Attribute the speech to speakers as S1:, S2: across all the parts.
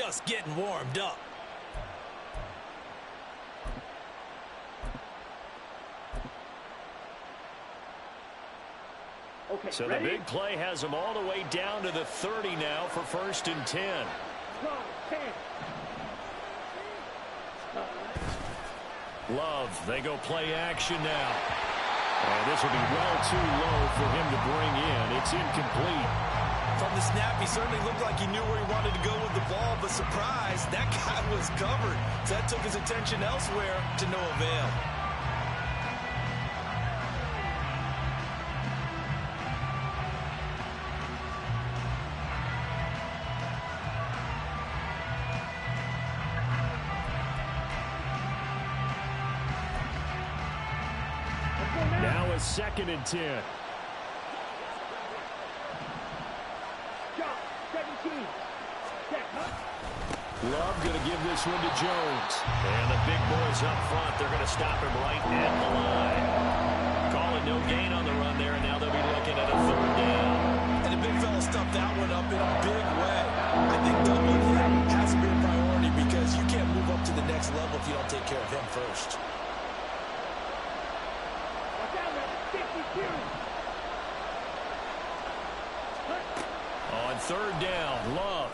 S1: just getting warmed up.
S2: Okay,
S3: so
S2: ready?
S3: the big play has them all the way down to the 30 now for 1st and 10.
S2: Go, 10.
S3: Love, they go play action now. And this will be well too low for him to bring in. It's incomplete.
S1: From the snap, he certainly looked like he knew where he wanted to go with the ball, but surprise, that guy was covered. So that took his attention elsewhere to no avail.
S3: Now it's 2nd and 10. Love going to give this one to Jones. And the big boys up front, they're going to stop him right at the line. Calling no gain on the run there, and now they'll be looking at a 3rd down.
S1: And the big fella stuffed that one up in a big way. I think doubling him has to be a priority because you can't move up to the next level if you don't take care of him first.
S3: On 3rd down, Love.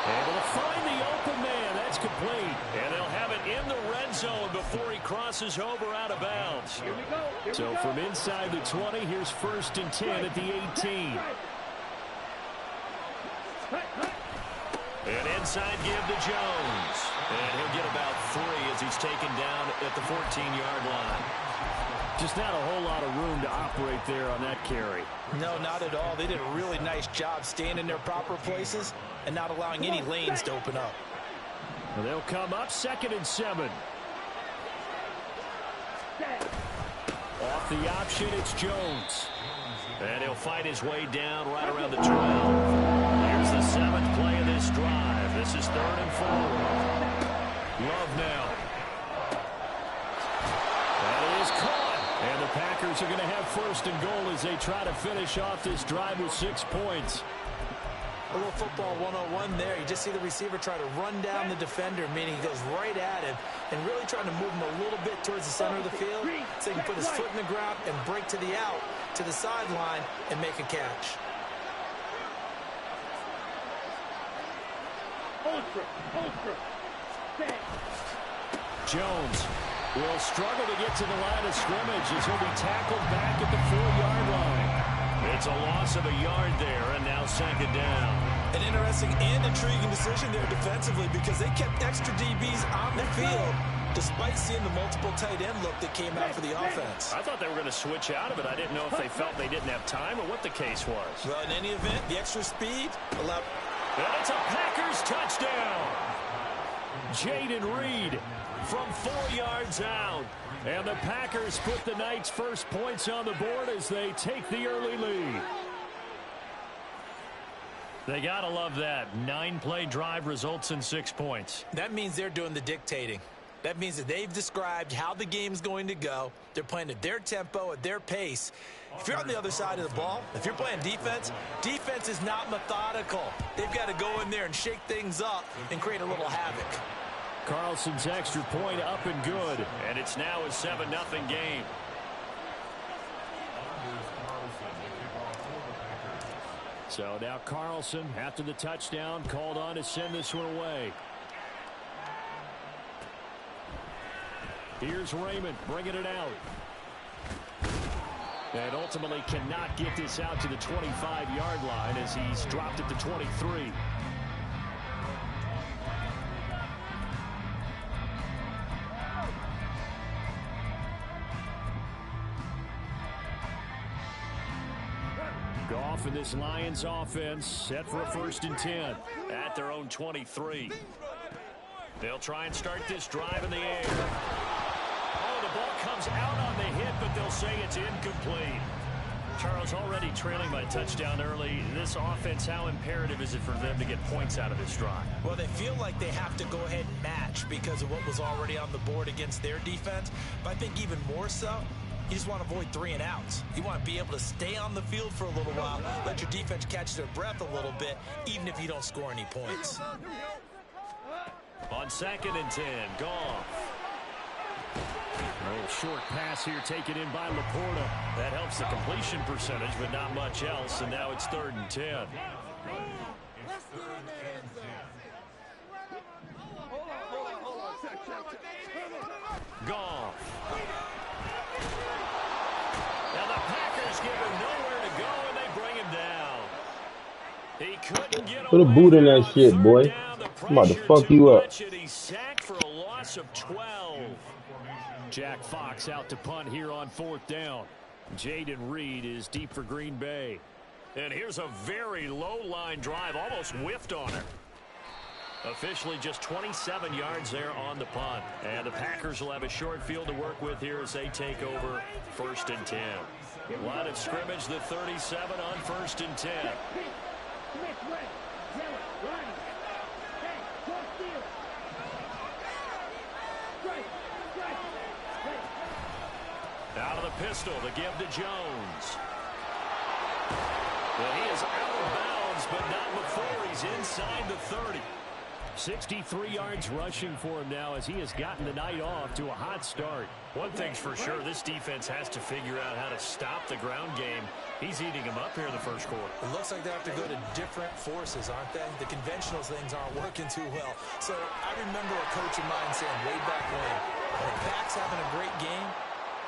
S3: Able to find the open man. That's complete. And they'll have it in the red zone before he crosses over out of bounds.
S2: Here we go.
S3: So from inside the 20, here's 1st and 10 at the 18. And inside give to Jones. And he'll get about 3 as he's taken down at the 14-yard line. Just not a whole lot of room to operate there on that carry.
S1: No, not at all. They did a really nice job staying in their proper places and not allowing any lanes to open up.
S3: Well, they'll come up 2nd and 7. Off the option, it's Jones. And he'll fight his way down right around the 12. Here's the 7th play of this drive. This is 3rd and 4. Love now. That is caught. And the Packers are going to have 1st and goal as they try to finish off this drive with 6 points.
S1: A little football 101 there. You just see the receiver try to run down the defender, meaning he goes right at him and really trying to move him a little bit towards the center of the field so he can put his foot in the ground and break to the out, to the sideline, and make a catch.
S3: Jones will struggle to get to the line of scrimmage as he'll be tackled back at the 4-yard line. It's a loss of a yard there, and now 2nd down.
S1: An interesting and intriguing decision there defensively because they kept extra DBs on the field despite seeing the multiple tight end look that came out for the offense.
S3: I thought they were going to switch out of it. I didn't know if they felt they didn't have time or what the case was.
S1: Well, in any event, the extra speed allowed...
S3: And it's a Packers touchdown. Jaden Reed from 4 yards out. And the Packers put the night's first points on the board as they take the early lead. They got to love that. 9-play drive results in 6 points.
S1: That means they're doing the dictating. That means that they've described how the game's going to go. They're playing at their tempo, at their pace. If you're on the other side of the ball, if you're playing defense, defense is not methodical. They've got to go in there and shake things up and create a little havoc.
S3: Carlson's extra point up and good. And it's now a 7-0 game. So now Carlson, after the touchdown, called on to send this one away. Here's Raymond bringing it out. And ultimately cannot get this out to the 25-yard line as he's dropped it to 23. Goff and this Lions offense set for a 1st and 10 at their own 23. They'll try and start this drive in the air. Oh, the ball comes out on the hit, but they'll say it's incomplete. Charles, already trailing by touchdown early. This offense, how imperative is it for them to get points out of this drive?
S1: Well, they feel like they have to go ahead and match because of what was already on the board against their defense. But I think even more so, You just want to avoid 3 and outs. You want to be able to stay on the field for a little while, let your defense catch their breath a little bit, even if you don't score any points.
S3: On 2nd and 10, Goff. A little short pass here taken in by Laporta. That helps the completion percentage, but not much else, and now it's 3rd and 10. Goff. Now the Packers give him nowhere to go, and they bring him down. He couldn't get
S4: Put a
S3: away
S4: boot in
S3: there
S4: that
S3: on
S4: shit,
S3: 3rd
S4: boy.
S3: down. The
S4: I'm about to
S3: pressure
S4: fuck
S3: too
S4: you up.
S3: much, and he's sacked for a loss of 12. Jack Fox out to punt here on 4th down. Jaden Reed is deep for Green Bay. And here's a very low line drive, almost whiffed on it. Officially just 27 yards there on the punt. And the Packers will have a short field to work with here as they take over 1st and 10. Line of scrimmage, the 37 on 1st and 10. Out of the pistol, the give to Jones. Well, he is out of bounds, but not before he's inside the 30. 63 yards rushing for him now as he has gotten the night off to a hot start. One thing's for sure, this defense has to figure out how to stop the ground game. He's eating them up here in the first quarter.
S1: It looks like they have to go to different forces, aren't they? The conventional things aren't working too well. So I remember a coach of mine saying way back when the back's having a great game,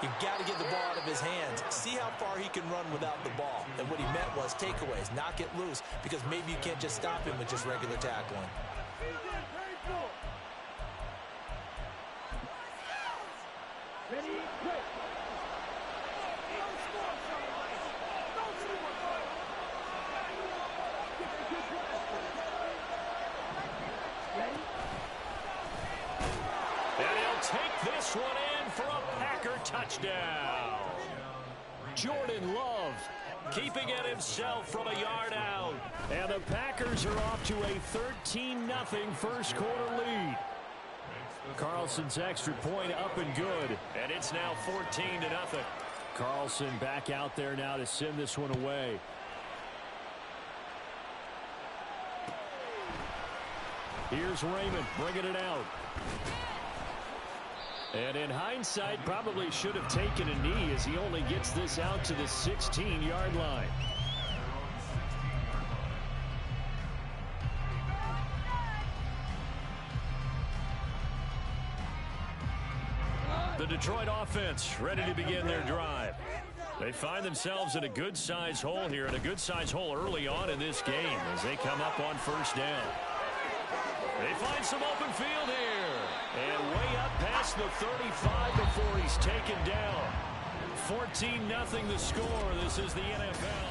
S1: you've got to get the ball out of his hands. See how far he can run without the ball. And what he meant was takeaways, knock it loose, because maybe you can't just stop him with just regular tackling.
S3: And he'll take this one in for a Packer touchdown. Jordan Love keeping it himself from a yard out. And the Packers are off to a 13-0 first quarter lead. Carlson's extra point up and good. And it's now 14-0. Carlson back out there now to send this one away. Here's Raymond bringing it out. And in hindsight, probably should have taken a knee as he only gets this out to the 16-yard line. The Detroit offense ready to begin their drive. They find themselves in a good-sized hole here, and a good-sized hole early on in this game as they come up on 1st down. They find some open field here. And way up past the 35 before he's taken down. 14-0 the score. This is the NFL.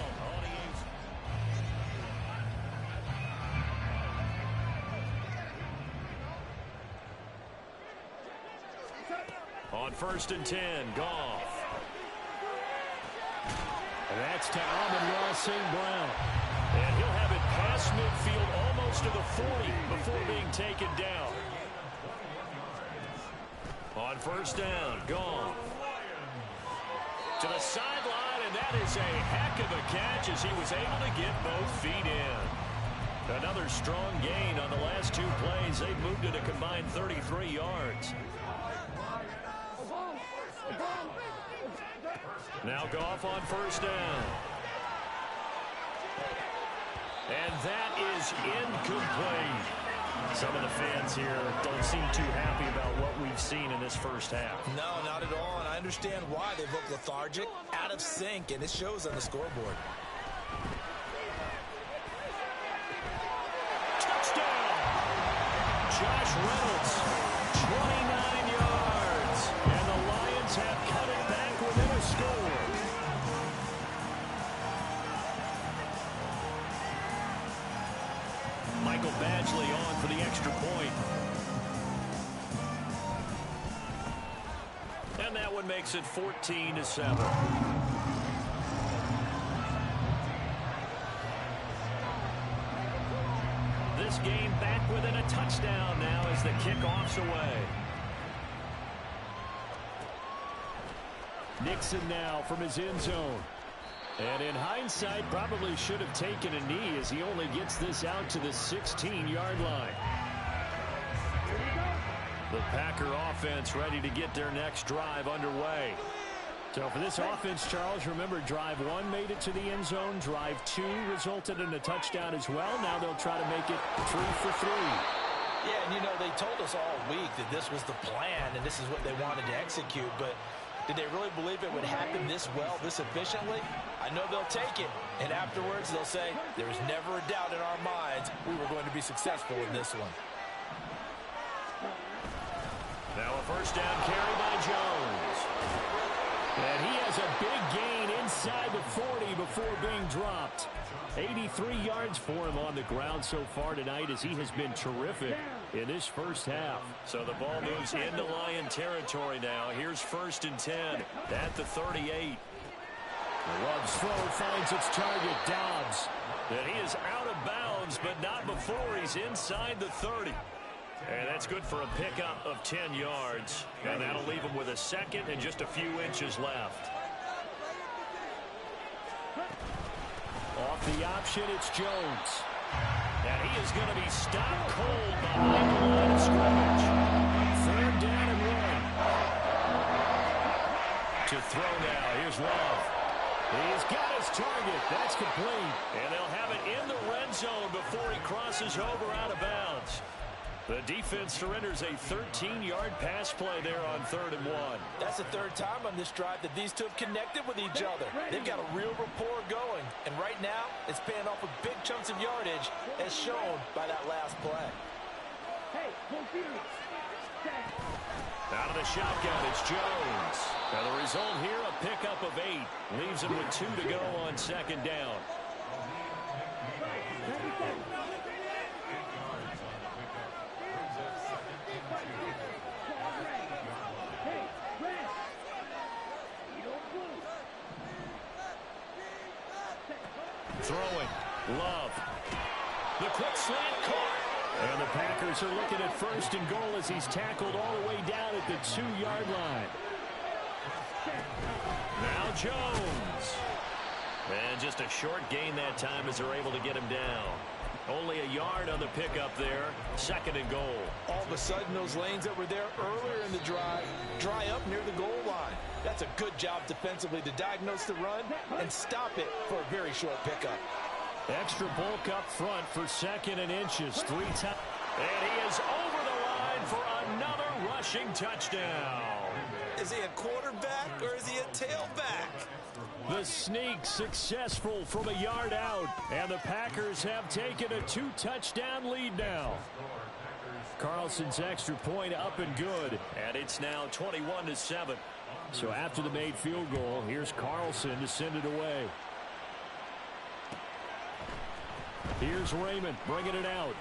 S3: On 1st and 10, Goff. And that's to Amon-Ra St. Brown. And he'll have it past midfield almost to the 40 before being taken down. On 1st down, Goff. To the sideline, and that is a heck of a catch as he was able to get both feet in. Another strong gain on the last 2 plays. They've moved it a combined 33 yards. Now Goff on 1st down. And that is incomplete. Some of the fans here don't seem too happy about what we've seen in this first half.
S1: No, not at all, and I understand why. They look lethargic, out of sync, and it shows on the scoreboard.
S3: Touchdown! Josh Reynolds, 29 yards. And the Lions have cut it back within a score. Michael Badgley on for the extra point. And that one makes it 14-7. This game back within a touchdown now as the kickoff's away. Nixon now from his end zone. And in hindsight, probably should have taken a knee as he only gets this out to the 16-yard line. The Packer offense ready to get their next drive underway. So for this offense, Charles, remember, drive 1 made it to the end zone. Drive 2 resulted in a touchdown as well. Now they'll try to make it 3 for 3.
S1: Yeah, and you know, they told us all week that this was the plan and this is what they wanted to execute, but did they really believe it would happen this well, this efficiently? I know they'll take it, and afterwards they'll say, there was never a doubt in our minds we were going to be successful in this one.
S3: Now a first down carry by Jones. And he has a big gain inside the 40 before being dropped. 83 yards for him on the ground so far tonight as he has been terrific in this first half. So the ball moves into Lion territory now. Here's 1st and 10 at the 38. Love's throw finds its target, Dobbs. And he is out of bounds, but not before he's inside the 30. And that's good for a pickup of 10 yards. And that'll leave him with a second and just a few inches left. Off the option, it's Jones. And he is going to be stopped cold behind the line of scrimmage. 3rd down and 1. To throw now, here's Love. He's got his target. That's complete. And they'll have it in the red zone before he crosses over out of bounds. The defense surrenders a 13-yard pass play there on 3rd and 1.
S1: That's the 3rd time on this drive that these two have connected with each other. They've got a real rapport going. And right now, it's paying off with big chunks of yardage, as shown by that last play.
S3: Out of the shotgun, it's Jones. Now the result here, a pickup of 8. Leaves him with 2 to go on 2nd down. Throwing. Love. The quick slant caught. And the Packers are looking at 1st and goal as he's tackled all the way down at the 2-yard line. Now Jones. And just a short gain that time as they're able to get him down. Only a yard on the pickup there. 2nd and goal.
S1: All of a sudden, those lanes that were there earlier in the drive dry up near the goal line. That's a good job defensively to diagnose the run and stop it for a very short pickup.
S3: Extra bulk up front for 2nd and inches. 3 times. And he is over the line for another rushing touchdown.
S1: Is he a quarterback or is he a tailback?
S3: The sneak successful from a yard out. And the Packers have taken a 2-touchdown lead now. Carlson's extra point up and good. And it's now 21-7. So after the made field goal, here's Carlson to send it away. Here's Raymond bringing it out.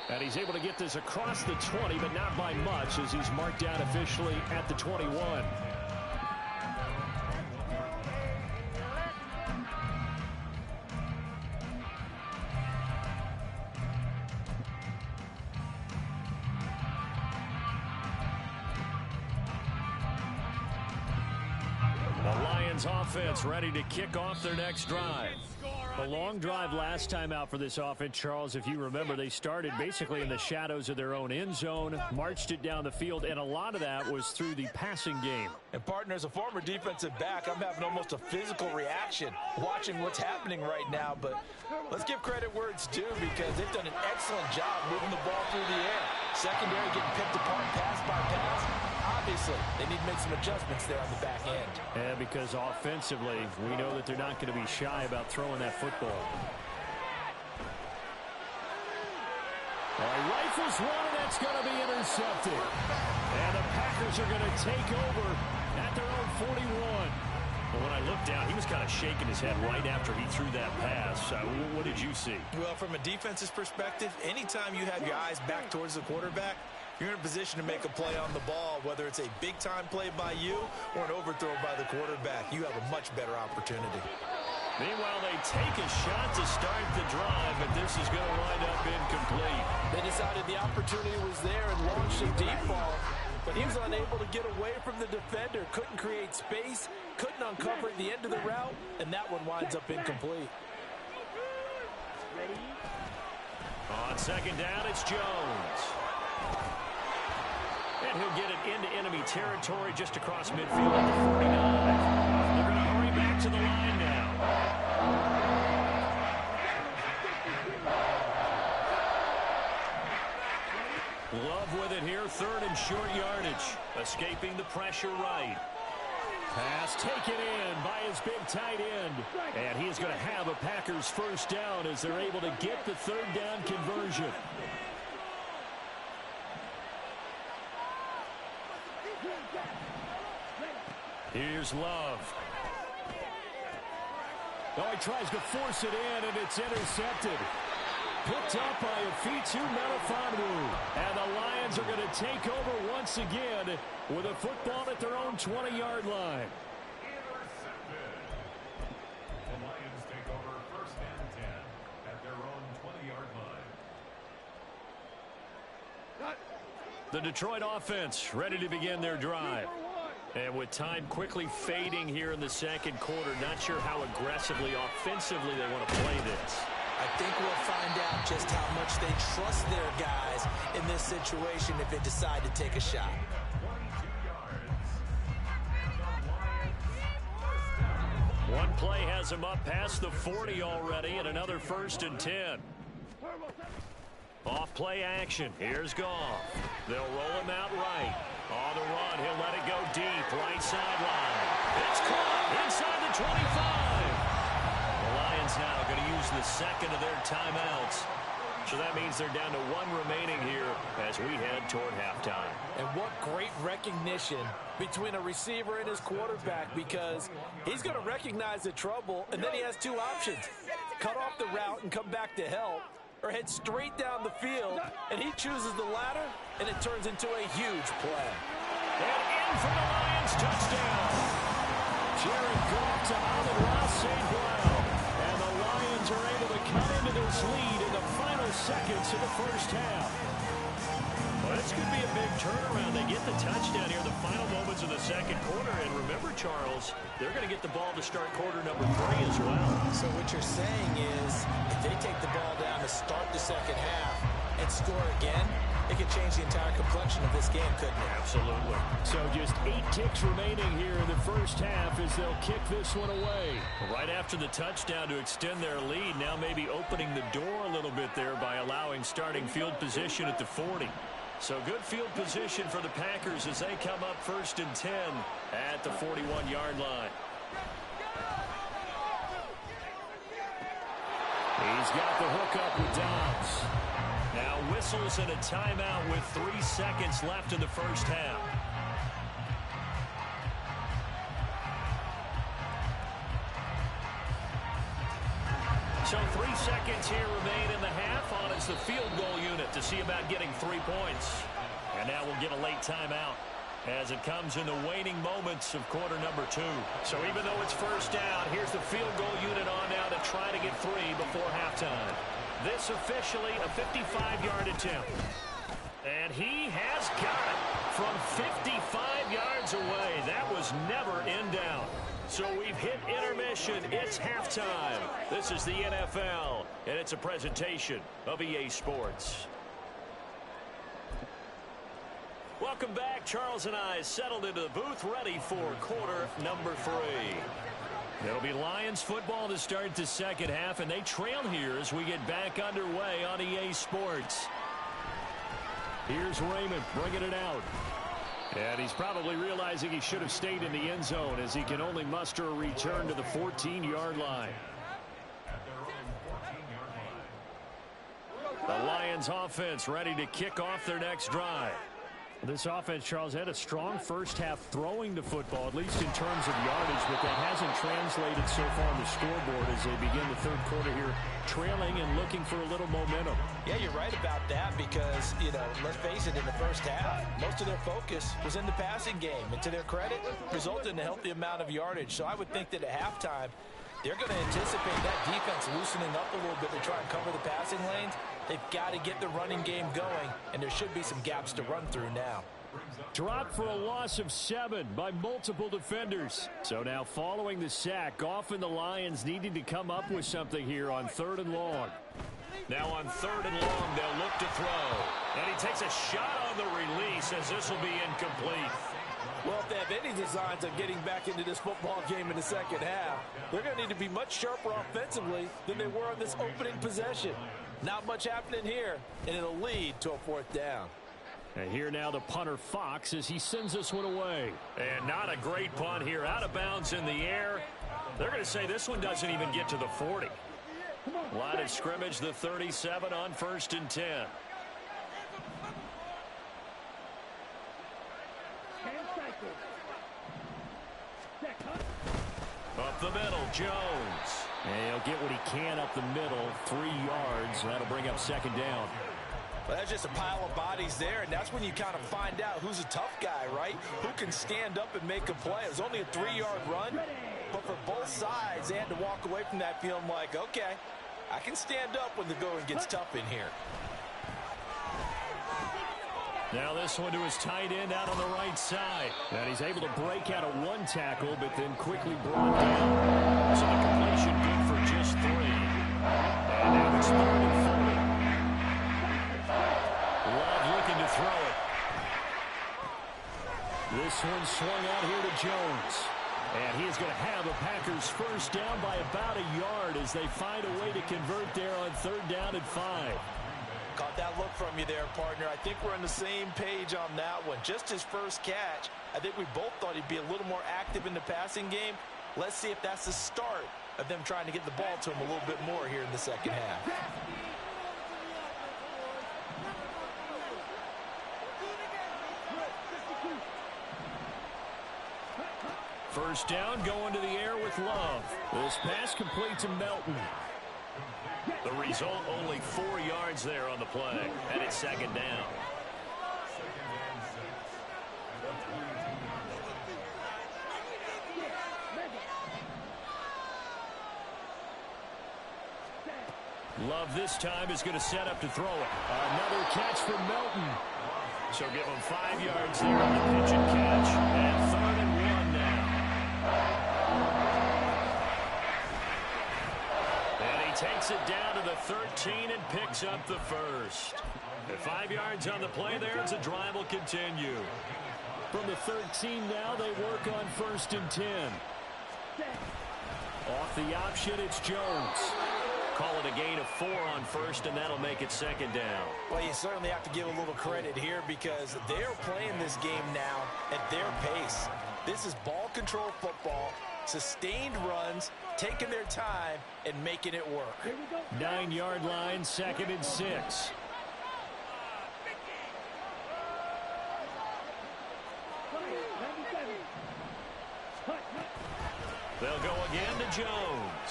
S3: And he's able to get this across the 20, but not by much as he's marked down officially at the 21. Offense ready to kick off their next drive. A long drive last time out for this offense, Charles. If you remember, they started basically in the shadows of their own end zone, marched it down the field, and a lot of that was through the passing game.
S1: And partner, as a former defensive back, I'm having almost a physical reaction watching what's happening right now. But let's give credit where it's due because they've done an excellent job moving the ball through the air. Secondary getting picked apart pass by pass. Obviously, they need to make some adjustments there on the back end.
S3: Yeah, because offensively, we know that they're not going to be shy about throwing that football. Rifles one, and that's going to be intercepted. And the Packers are going to take over at their own 41. Well, when I looked down, he was kind of shaking his head right after he threw that pass. What did you see?
S1: Well, from a defense's perspective, anytime you have your eyes back towards the quarterback, you're in a position to make a play on the ball, whether it's a big-time play by you or an overthrow by the quarterback. You have a much better opportunity.
S3: Meanwhile, they take a shot to start the drive, but this is going to wind up incomplete.
S1: They decided the opportunity was there and launched a deep ball. But he was unable to get away from the defender, couldn't create space, couldn't uncover at the end of the route, and that one winds up incomplete.
S3: On second down, it's Jones. And he'll get it into enemy territory just across midfield at the 49. They're going to hurry back to the line now. Love with it here, third and short yardage. Escaping the pressure right. Pass taken in by his big tight end. And he is going to have a Packers first down as they're able to get the third down conversion. Here's Love. Oh, he tries to force it in, and it's intercepted. Picked up by Afitu Melifonwu. And the Lions are going to take over once again with a football at their own 20-yard line.
S4: Intercepted. The Lions take over first and 10 at their own 20-yard line.
S3: The Detroit offense ready to begin their drive. And with time quickly fading here in the second quarter, not sure how aggressively, offensively they want to play this.
S1: I think we'll find out just how much they trust their guys in this situation if they decide to take a shot.
S4: 22 yards.
S3: One play has him up past the 40 already, and another first and 10. Off play action. Here's Goff. They'll roll him out right. On the run, he'll let it go deep. Right sideline. It's caught inside the 25. The Lions now going to use the second of their timeouts. So that means they're down to one remaining here as we head toward halftime.
S1: And what great recognition between a receiver and his quarterback, because he's going to recognize the trouble, and then he has two options. Cut off the route and come back to help, or head straight down the field, and he chooses the latter, and it turns into a huge play.
S3: And in for the Lions, touchdown. Jared Goff to Amon-Ra St. Brown. And the Lions are able to cut into this lead in the final seconds of the first half. Well, this could be a big turnaround. They get the touchdown here in the final moments of the second quarter. And remember, Charles, they're going to get the ball to start quarter number 3 as well.
S1: So what you're saying is if they take the ball down to start the second half and score again, it could change the entire complexion of this game, couldn't it?
S3: Absolutely. So just 8 ticks remaining here in the first half as they'll kick this one away. Right after the touchdown to extend their lead, now maybe opening the door a little bit there by allowing starting field position at the 40. So good field position for the Packers as they come up first and 10 at the 41-yard line. He's got the hook up with Dobbs. Now whistles and a timeout with 3 seconds left in the first half. So 3 seconds here remain in the half on as the field goal unit to see about getting 3 points. And now we'll get a late timeout as it comes in the waning moments of quarter number 2. So even though it's first down, here's the field goal unit on now to try to get 3 before halftime. This officially a 55-yard attempt. And he has got it from 55 yards away. That was never in doubt. So we've hit intermission. It's halftime. This is the NFL, and it's a presentation of EA Sports. Welcome back. Charles and I settled into the booth ready for quarter number 3. It'll be Lions football to start the second half, and they trail here as we get back underway on EA Sports. Here's Raymond bringing it out. And he's probably realizing he should have stayed in the end zone as he can only muster a return to the 14-yard line. The Lions offense ready to kick off their next drive. This offense, Charles, had a strong first half throwing the football, at least in terms of yardage, but that hasn't translated so far on the scoreboard as they begin the third quarter here, trailing and looking for a little momentum.
S1: Yeah, you're right about that because, let's face it, in the first half, most of their focus was in the passing game. And to their credit, resulted in a healthy amount of yardage. So I would think that at halftime, they're going to anticipate that defense loosening up a little bit to try and cover the passing lanes. They've got to get the running game going, and there should be some gaps to run through now.
S3: Dropped for a loss of 7 by multiple defenders. So now following the sack, often the Lions needing to come up with something here on 3rd and long. Now on 3rd and long, they'll look to throw. And he takes a shot on the release as this will be incomplete.
S1: Well, if they have any designs of getting back into this football game in the second half, they're going to need to be much sharper offensively than they were on this opening possession. Not much happening here, and it'll lead to a 4th down.
S3: And here now the punter Fox as he sends this one away. And not a great punt here. Out of bounds in the air. They're going to say this one doesn't even get to the 40. Line of scrimmage, the 37 on 1st and 10. Up the middle, Jones. And he'll get what he can up the middle, 3 yards. That'll bring up 2nd down.
S1: Well, that's just a pile of bodies there, and that's when you kind of find out who's a tough guy, right? Who can stand up and make a play. It was only a 3-yard run, but for both sides, they had to walk away from that feeling like, okay, I can stand up when the going gets tough in here.
S3: Now this one to his tight end out on the right side. And he's able to break out of 1 tackle, but then quickly brought down. So the completion good for just 3. And now it's 3rd and 40. Love looking to throw it. This one swung out here to Jones. And he is going to have the Packers 1st down by about a yard as they find a way to convert there on 3rd down and 5.
S1: Caught that look from you there, partner. I think we're on the same page on that one. Just his first catch, I think we both thought he'd be a little more active in the passing game. Let's see if that's the start of them trying to get the ball to him a little bit more here in the second half.
S3: First down, going to the air with Love. This pass complete to Melton. The result, only 4 yards there on the play. And it's 2nd down. Love this time is going to set up to throw it. Another catch from Melton. So give him 5 yards there on the pitch and catch. And 3rd and 1 now. And he takes it down to the 13 and picks up the 1st. At 5 yards on the play there, as the drive will continue. From the 13 now, they work on 1st and 10. Off the option, it's Jones. Call it a gain of 4 on 1st, and that'll make it 2nd down.
S1: Well, you certainly have to give a little credit here because they're playing this game now at their pace. This is ball control football, sustained runs, taking their time, and making it work.
S3: 9-yard line, 2nd and 6. They'll go again to Jones.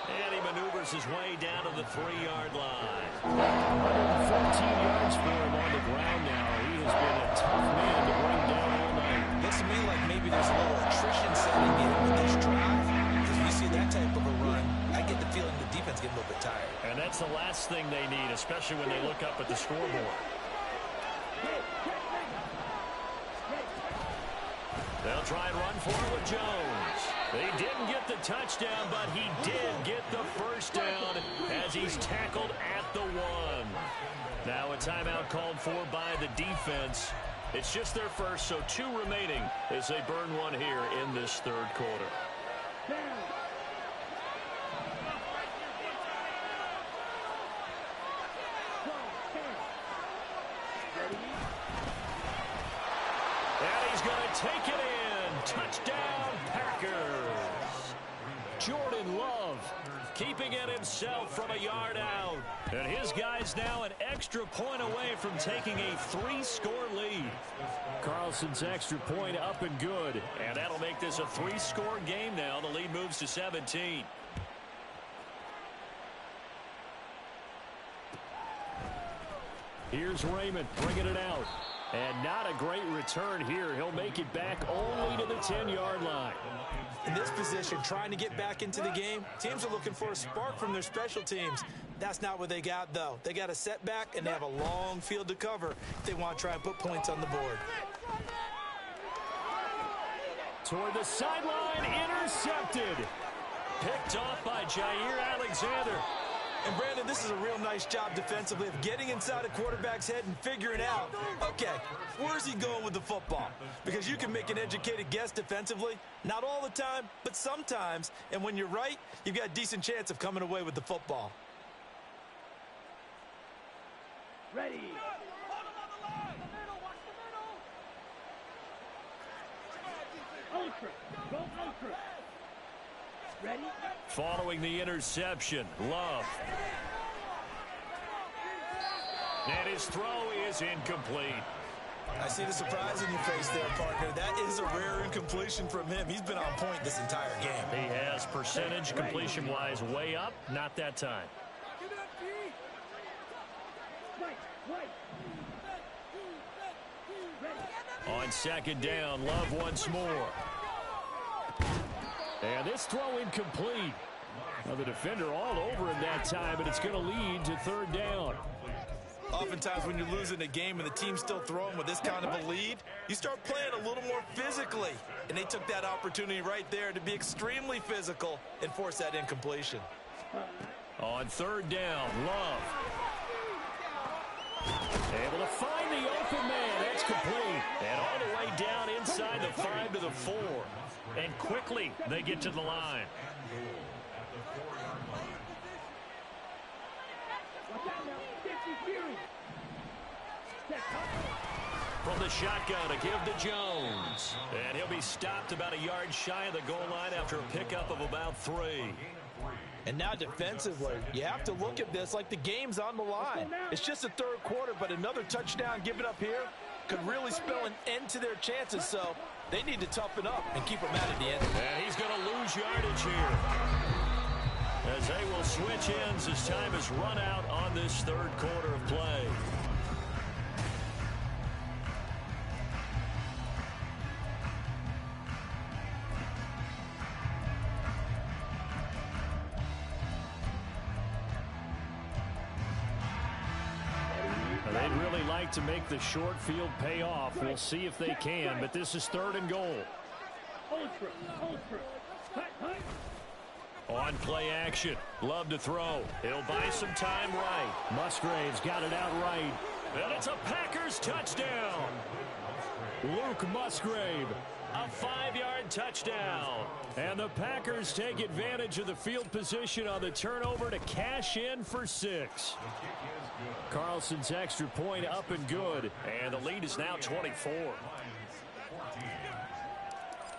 S3: And he maneuvers his way down to the 3-yard line. 114 yards for him on the ground now. He has been a tough man to bring down all night.
S1: Looks to me like maybe there's a little attrition setting in with this drive. Because when you see that type of a run, I get the feeling the defense getting a little bit tired.
S3: And that's the last thing they need, especially when they look up at the scoreboard. They'll try and run for it with Jones. They didn't get the touchdown, but he did get the 1st down as he's tackled at the 1. Now a timeout called for by the defense. It's just their first, so 2 remaining as they burn one here in this 3rd quarter. And he's going to take it in. Touchdown, Packers. Jordan Love keeping it himself from a yard out. And his guys now an extra point away from taking a 3-score lead. Carlson's extra point up and good. And that'll make this a 3-score game now. The lead moves to 17. Here's Raymond bringing it out. And not a great return here. He'll make it back only to the 10-yard line.
S1: In this position, trying to get back into the game, teams are looking for a spark from their special teams. That's not what they got, though. They got a setback, and they have a long field to cover if they want to try and put points on the board.
S3: Toward the sideline, intercepted. Picked off by Jair Alexander.
S1: And, Brandon, this is a real nice job defensively of getting inside a quarterback's head and figuring out, okay, where's he going with the football? Because you can make an educated guess defensively. Not all the time, but sometimes. And when you're right, you've got a decent chance of coming away with the football.
S2: Ready. Ultra. Go ultra. Ready?
S3: Following the interception, Love. And his throw is incomplete.
S1: I see the surprise in your face there, partner. That is a rare incompletion from him. He's been on point this entire game.
S3: He has percentage completion-wise way up. Not that time. On second down, Love once more. And this throw incomplete. Now the defender all over him that time, and it's going to lead to third down.
S1: Oftentimes when you're losing a game and the team's still throwing with this kind of a lead, you start playing a little more physically. And they took that opportunity right there to be extremely physical and force that incompletion.
S3: On third down, Love. Able to find the open man. That's complete. And all the way down inside the 5 to the 4. And quickly they get to the line. From the shotgun to give to Jones. And he'll be stopped about a yard shy of the goal line after a pickup of about 3.
S1: And now defensively, you have to look at this like the game's on the line. It's just the third quarter, but another touchdown given up here could really spell an end to their chances. So they need to toughen up and keep them out at the end.
S3: And he's going to lose yardage here, as they will switch ends as time has run out on this third quarter of play. They'd really like to make the short field pay off. We'll see if they can, but this is third and goal.
S2: Ultra.
S3: On play action, Love to throw. He'll buy some time right. Musgrave's got it out right. And it's a Packers touchdown. Luke Musgrave, a 5-yard touchdown. And the Packers take advantage of the field position on the turnover to cash in for 6. Carlson's extra point up and good. And the lead is now 24.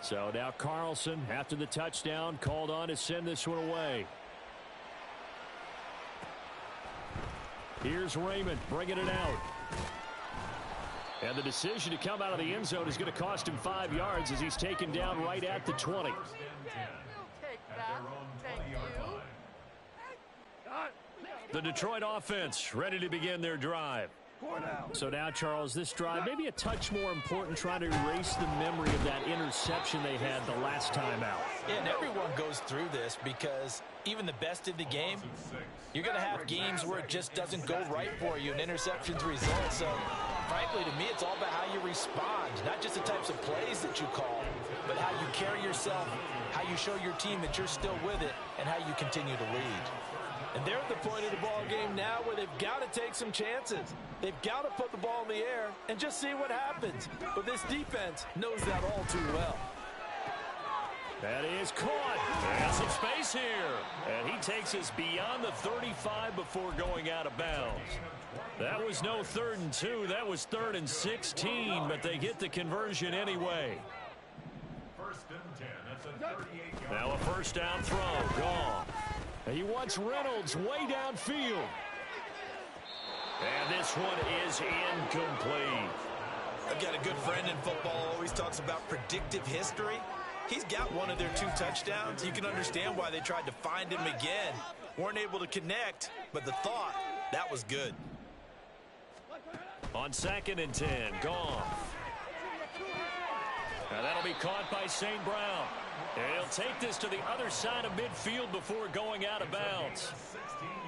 S3: So now Carlson, after the touchdown, called on to send this one away. Here's Raymond bringing it out. And the decision to come out of the end zone is going to cost him 5 yards as he's taken down right at the 20. The Detroit offense ready to begin their drive. So now, Charles, this drive maybe a touch more important, trying to erase the memory of that interception they had the last time out.
S1: Yeah, and everyone goes through this because even the best in the game, you're going to have games where it just doesn't go right for you and interceptions result. So, frankly, to me, it's all about how you respond, not just the types of plays that you call, but how you carry yourself, how you show your team that you're still with it, and how you continue to lead. And they're at the point of the ball game now where they've got to take some chances. They've got to put the ball in the air and just see what happens. But this defense knows that all too well.
S3: That is caught. Has some space here. And he takes us beyond the 35 before going out of bounds. That was no 3rd and 2. That was 3rd and 16, but they get the conversion anyway. Now a first down throw. Gone. He wants Reynolds way downfield. And this one is incomplete.
S1: I've got a good friend in football, always talks about predictive history. He's got one of their 2 touchdowns. You can understand why they tried to find him again. Weren't able to connect, but the thought, that was good.
S3: On 2nd and 10, gone. Now that'll be caught by St. Brown. And he'll take this to the other side of midfield before going out of bounds.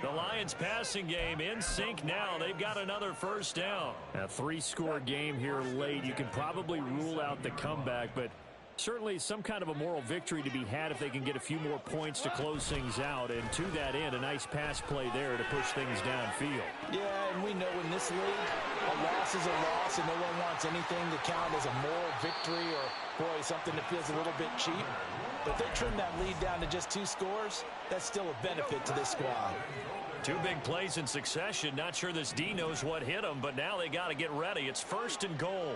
S3: The Lions passing game in sync now. They've got another first down. A 3-score game here late. You can probably rule out the comeback, but certainly some kind of a moral victory to be had if they can get a few more points to close things out. And to that end, a nice pass play there to push things downfield.
S1: Yeah, and we know in this league, a loss is a loss, and no one wants anything to count as a moral victory or, boy, something that feels a little bit cheap. But if they trim that lead down to just 2 scores, that's still a benefit to this squad.
S3: 2 big plays in succession. Not sure this D knows what hit him, but now they got to get ready. It's 1st and goal.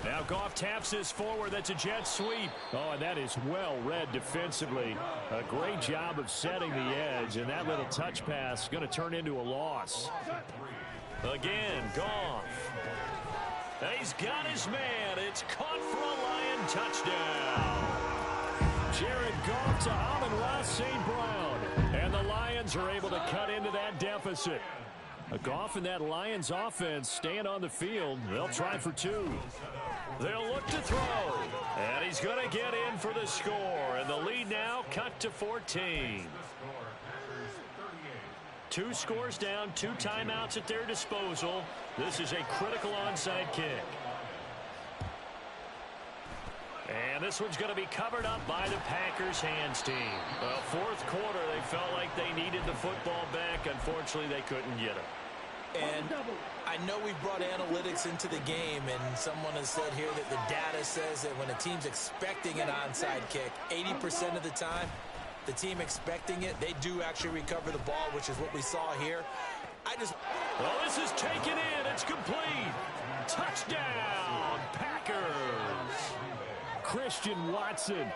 S3: Now Goff taps this forward. That's a jet sweep.
S5: Oh, and that is well read defensively. A great job of setting the edge, and that little touch pass is going to turn into a loss.
S3: Again, Goff. He's got his man. It's caught for a Lion touchdown.
S5: Jared Goff to Amon-Ra St. Brown. And the Lions are able to cut into that deficit. Goff and that Lions offense staying on the field. They'll try for 2.
S3: They'll look to throw. And he's going to get in for the score. And the lead now cut to 14. 2 scores down, 2 timeouts at their disposal. This is a critical onside kick. And this one's going to be covered up by the Packers hands team. Well, 4th quarter, they felt like they needed the football back. Unfortunately, they couldn't get it.
S1: And I know we've brought analytics into the game, and someone has said here that the data says that when a team's expecting an onside kick, 80% of the time, the team expecting it, they do actually recover the ball, which is what we saw here.
S3: Well, this is taken in. It's complete. Touchdown, Packers.
S5: Christian Watson.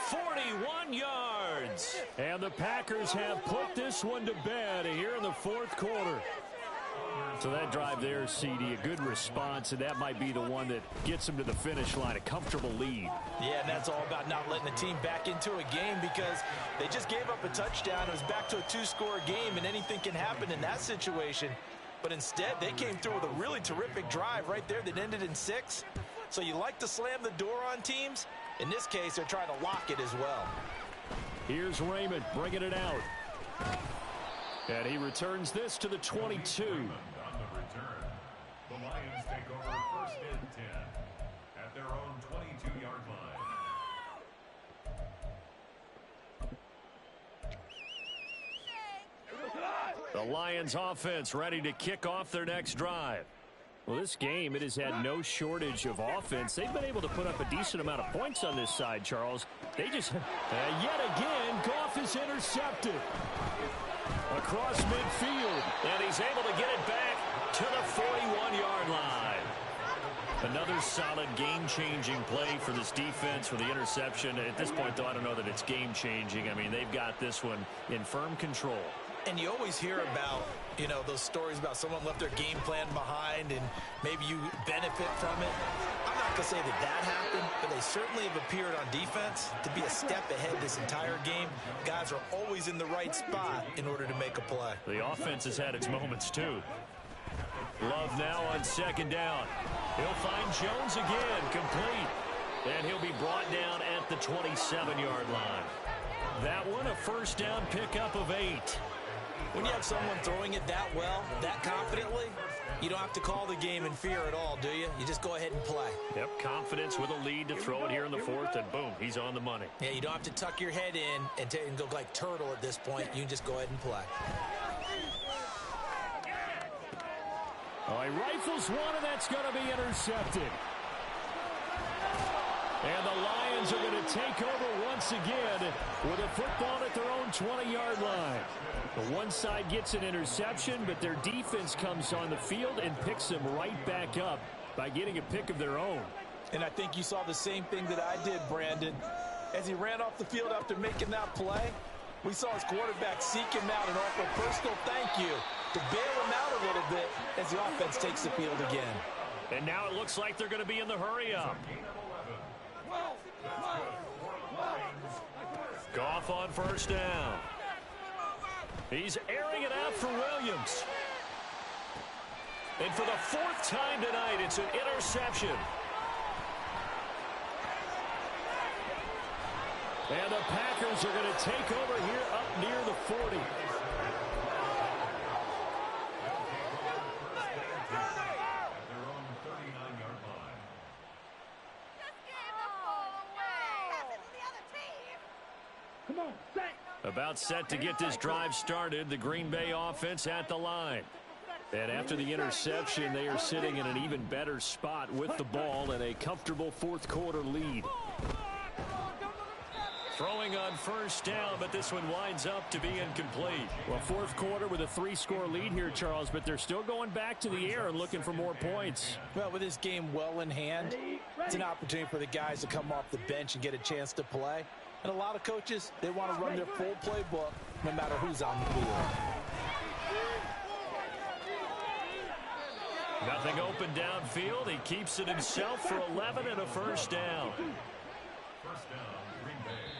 S3: 41 yards.
S5: And the Packers have put this one to bed here in the 4th quarter. So that drive there, CD, a good response, and that might be the one that gets them to the finish line, a comfortable lead.
S1: Yeah, and that's all about not letting the team back into a game because they just gave up a touchdown. It was back to a 2-score game, and anything can happen in that situation. But instead, they came through with a really terrific drive right there that ended in 6. So you like to slam the door on teams. In this case, they're trying to lock it as well.
S5: Here's Raymond bringing it out. And he returns this to the 22.
S4: On the return, the Lions take over 1st and 10 at their own 22-yard line.
S3: The Lions offense ready to kick off their next drive.
S5: Well, this game, it has had no shortage of offense. They've been able to put up a decent amount of points on this side, Charles. They just, yet again, Goff is intercepted. Across midfield.
S3: And he's able to get it back to the 41-yard line. Another solid game-changing play for this defense for the interception. At this point, though, I don't know that it's game-changing. I mean, they've got this one in firm control.
S1: And you always hear about, you know, those stories about someone left their game plan behind and maybe you benefit from it. I'm not going to say that that happened, but they certainly have appeared on defense to be a step ahead this entire game. Guys are always in the right spot in order to make a play.
S3: The offense has had its moments, too. Love now on 2nd down. He'll find Jones again, complete. And he'll be brought down at the 27-yard line. That one, a 1st down pickup of 8.
S1: When you have someone throwing it that well, that confidently, you don't have to call the game in fear at all, do you? You just go ahead and play.
S3: Yep, confidence with a lead to throw it here in the 4th, and boom, he's on the money.
S1: Yeah, you don't have to tuck your head in and go like turtle at this point. You can just go ahead and play.
S5: Oh, he rifles one, and that's going to be intercepted. And the Lions are going to take over once again with a football at their own 20-yard line. The one side gets an interception, but their defense comes on the field and picks them right back up by getting a pick of their own.
S1: And I think you saw the same thing that I did, Brandon. As he ran off the field after making that play, we saw his quarterback seek him out and offer a personal thank you to bail him out a little bit as the offense takes the field again.
S3: And now it looks like they're going to be in the hurry-up. Goff on 1st down. He's airing it out for Williams. And for the 4th time tonight, it's an interception.
S5: And the Packers are going to take over here up near the 40. About set to get this drive started. The Green Bay offense at the line. And after the interception, they are sitting in an even better spot with the ball and a comfortable fourth quarter lead. Throwing on first down, but this one winds up to be incomplete. Well, fourth quarter with a 3-score lead here, Charles, but they're still going back to the air and looking for more points.
S1: Well, with this game well in hand, it's an opportunity for the guys to come off the bench and get a chance to play. And a lot of coaches, they want to run their full playbook no matter who's on the field.
S3: Nothing open downfield. He keeps it himself for 11 and a first down.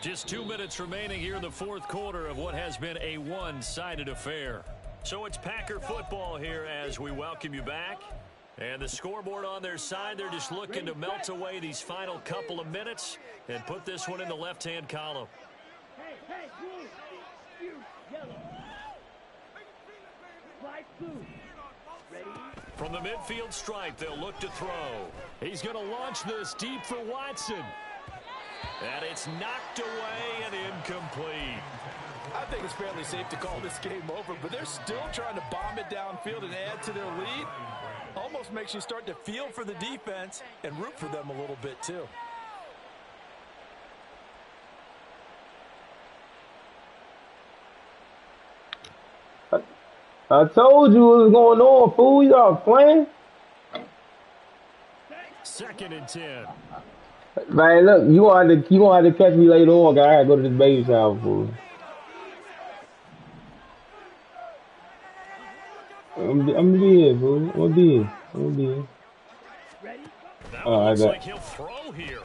S3: Just 2 minutes remaining here in the fourth quarter of what has been a one-sided affair. So it's Packer football here as we welcome you back. And the scoreboard on their side, they're just looking to melt away these final couple of minutes and put this one in the left-hand column.
S2: Hey, blue, you, yellow, light blue, ready?
S3: From the midfield stripe, they'll look to throw.
S5: He's going to launch this deep for Watson.
S3: And it's knocked away and incomplete.
S1: I think it's fairly safe to call this game over, but they're still trying to bomb it downfield and add to their lead. Almost makes you start to feel for the defense and root for them a little bit too.
S6: I told you what was going on, fool. Y'all playing?
S5: 2nd and 10.
S6: Man, look, you gonna have to catch me later on, guy. I gotta go to this baby shower, fool. I'm gonna be here, fool. I'm gonna be here.
S3: That one looks like he'll throw here.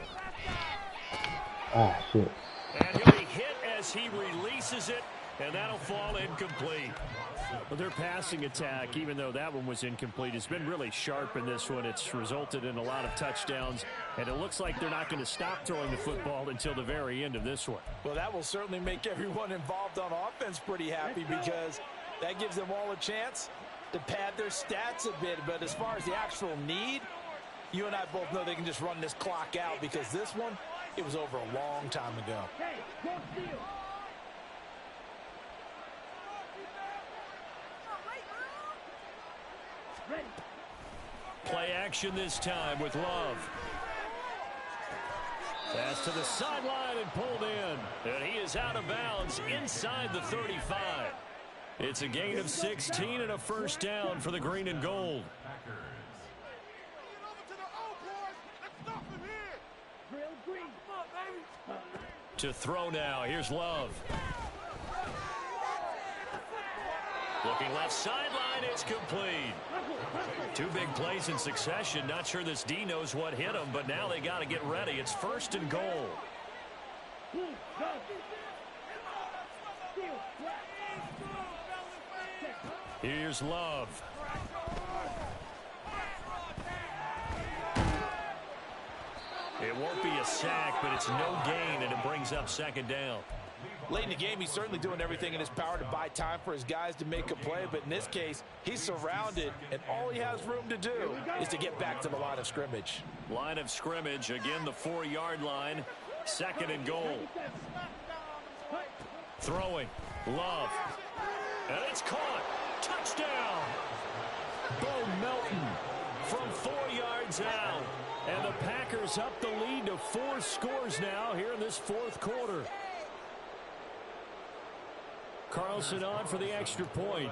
S6: Ah, shit.
S3: And he'll be hit as he releases it, and that'll fall incomplete.
S5: Well, their passing attack, even though that one was incomplete, has been really sharp in this one. It's resulted in a lot of touchdowns, and it looks like they're not going to stop throwing the football until the very end of this one.
S1: Well, that will certainly make everyone involved on offense pretty happy because that gives them all a chance to pad their stats a bit. But as far as the actual need, you and I both know they can just run this clock out because this one, it was over a long time ago.
S2: Hey, go steal. Ready.
S3: Play action this time with Love.
S5: Pass to the sideline and pulled in.
S3: And he is out of bounds inside the 35. It's a gain of 16 and a first down for the green and gold.
S2: Drill green.
S3: To throw now. Here's Love. Looking left sideline. It's complete. 2 big plays in succession. Not sure this D knows what hit him, but now they got to get ready. It's 1st and goal. Here's Love. It won't be a sack, but it's no gain, and it brings up 2nd down.
S1: Late in the game, he's certainly doing everything in his power to buy time for his guys to make a play. But in this case, he's surrounded, and all he has room to do is to get back to the line of scrimmage.
S3: Line of scrimmage, again the 4-yard line. 2nd and goal. Throwing. Love. And it's caught. Touchdown.
S5: Bo Melton from 4 yards out. And the Packers up the lead to 4 scores now here in this fourth quarter. Carlson on for the extra point.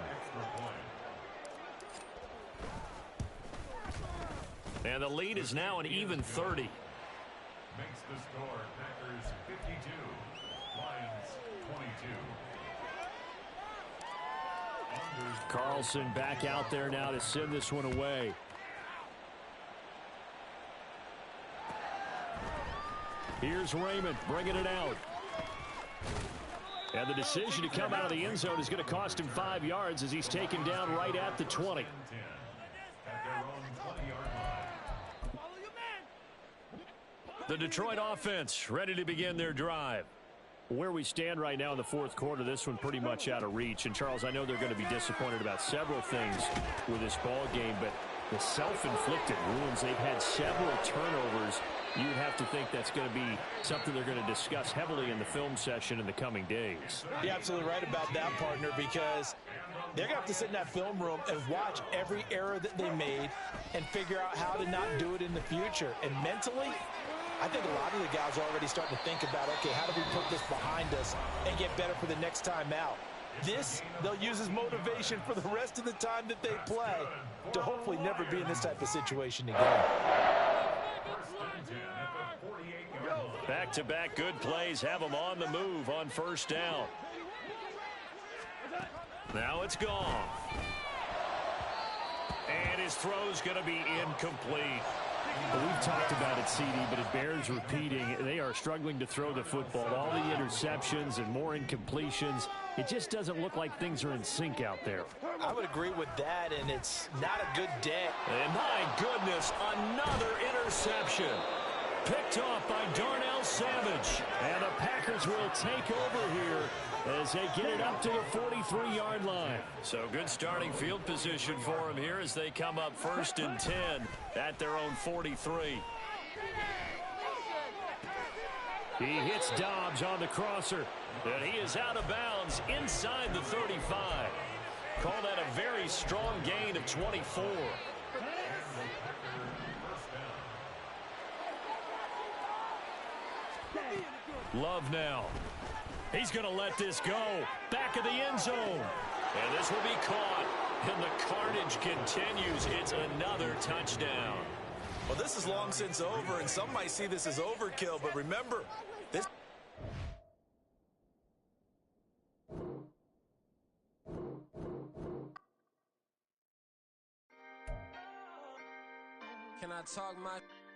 S3: And the lead is now an even 30.
S4: Makes the score Packers 52, Lions 22.
S5: Carlson back out there now to send this one away. Here's Raymond bringing it out. And the decision to come out of the end zone is going to cost him 5 yards as he's taken down right at the 20.
S4: At their own 20-yard line.
S3: The Detroit offense ready to begin their drive.
S5: Where we stand right now in the fourth quarter, this one pretty much out of reach. And, Charles, I know they're going to be disappointed about several things with this ball game, but the self-inflicted wounds, they've had several turnovers. You'd have to think that's going to be something they're going to discuss heavily in the film session in the coming days.
S1: You're absolutely right about that, partner, because they're going to have to sit in that film room and watch every error that they made and figure out how to not do it in the future. And mentally, I think a lot of the guys are already starting to think about, okay, how do we put this behind us and get better for the next time out? This, they'll use as motivation for the rest of the time that they play to hopefully never be in this type of situation again.
S3: Back-to-back good plays have them on the move on first down. Now it's gone. And his throw's going to be incomplete.
S5: Well, we've talked about it, CD, but it bears repeating. They are struggling to throw the football. All the interceptions and more incompletions. It just doesn't look like things are in sync out there.
S1: I would agree with that, and it's not a good day.
S3: And my goodness, another interception. Picked off by Darnell Savage. And the Packers will take over here as they get it up to the 43-yard line. So good starting field position for them here as they come up 1st and 10 at their own 43.
S5: He hits Dobbs on the crosser.
S3: And he is out of bounds inside the 35. Call that a very strong gain of 24.
S5: Love now.
S3: He's going to let this go. Back of the end zone. And this will be caught. And the carnage continues. It's another touchdown.
S1: Well, this is long since over, and some might see this as overkill, but remember, this...
S7: Can I talk my...